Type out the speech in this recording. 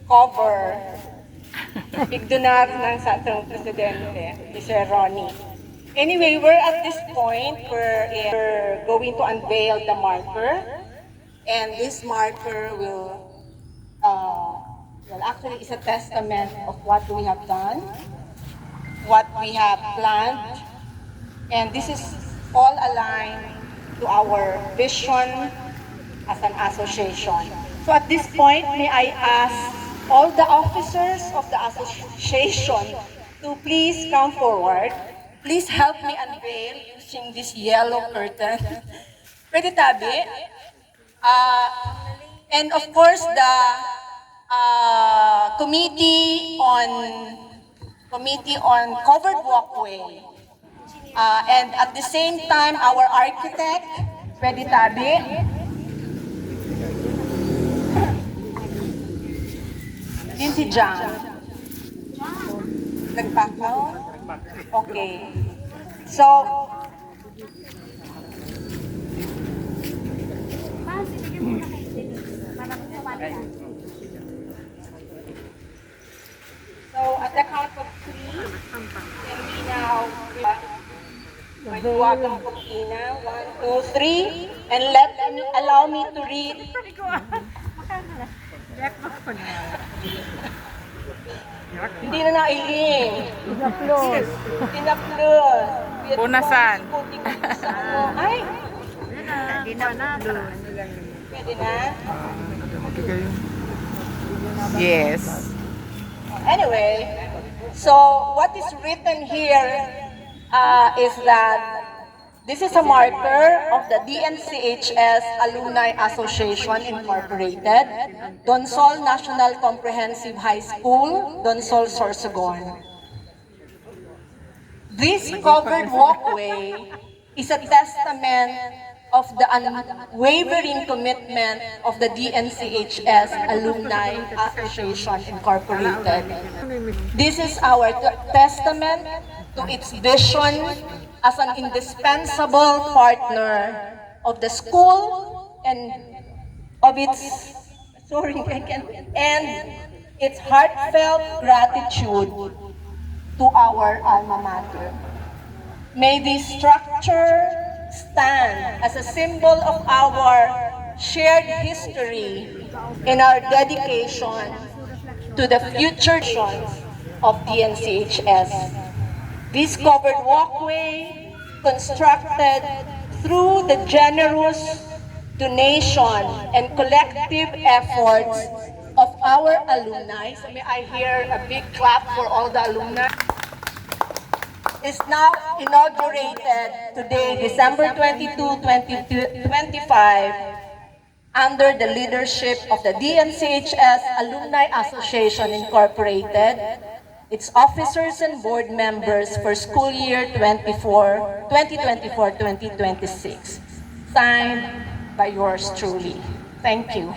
cover bigdunar ng sa ating presidente, si Sir Ronnie. Anyway, we're at this point where we're going to unveil the marker, and this marker will actually is a testament of what we have done, what we have planned, and this is all aligned to our vision as an association. So at this point, may I ask all the officers of the association to please come forward. Please help me unveil using this yellow curtain. Pwede tabi? And of course, the committee on covered walkway. And at the same time, our architect, pwede tabi? Din si John. Nag-background? Okay. So, at the count of 3, can we now magwagang pagkina? 1, 2, 3, and allow me to read. Hindi na nailing. Pinaplos. Punasan. Ay! Pwede na? Yes. Anyway, so what is written here is that this is a marker of the DNCHS Alumni Association Incorporated, Donsol National Comprehensive High School, Donsol, Sorsogon. This covered walkway is a testament of the unwavering commitment of the DNCHS Alumni Association Incorporated. This is our testament to its vision as an indispensable partner of the school and of its and its heartfelt gratitude to our alma mater. May this structure stand as a symbol of our shared history and our dedication to the future of DNCHS. This covered walkway, constructed through the generous donation and collective efforts of our alumni. So may I hear a big clap for all the alumni? Is now inaugurated today, December 22, 2025, under the leadership of the DNCHS Alumni Association Incorporated, its officers and board members for school year 2024-2026. Signed by yours truly. Thank you.